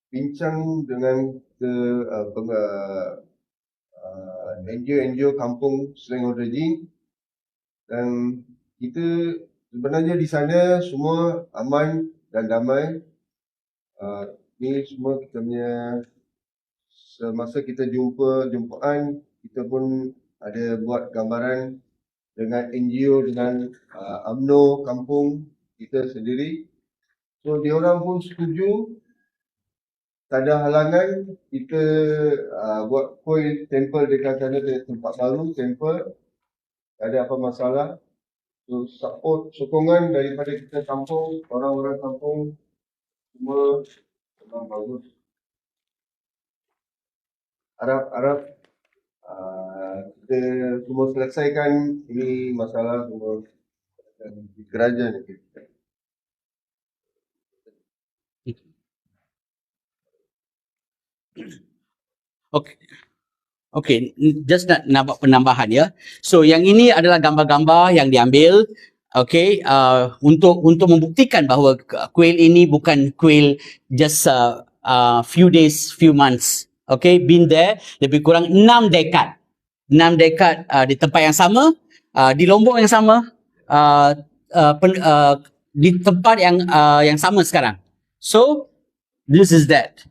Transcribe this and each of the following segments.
bincang dengan NGO kampung Selangor Dredging, dan kita sebenarnya di sana semua aman dan damai. Ni semua kita punya, semasa kita jumpaan, kita pun ada buat gambaran dengan NGO, dengan UMNO kampung kita sendiri. So diorang pun setuju, tak ada halangan kita buat kuil temple dekat sana, tempat baru temple, tak ada apa masalah. So support, sokongan daripada kita kampung, orang-orang kampung semua memang bagus. Harap kita semua selesaikan ini masalah semua di kerajaan kita. Okay, just nak buat penambahan ya. So yang ini adalah gambar-gambar yang diambil, okay, untuk membuktikan bahawa kuil ini bukan kuil just few days, few months. Okay, been there lebih kurang 6 dekad. 6 dekad di tempat yang sama, di Lombok yang sama, di tempat yang sama sekarang. So this is that.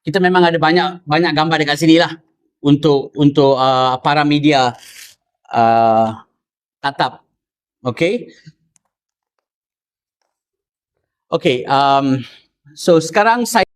Kita memang ada banyak gambar dekat sini lah untuk para media tatap. Okay. Okay. So sekarang saya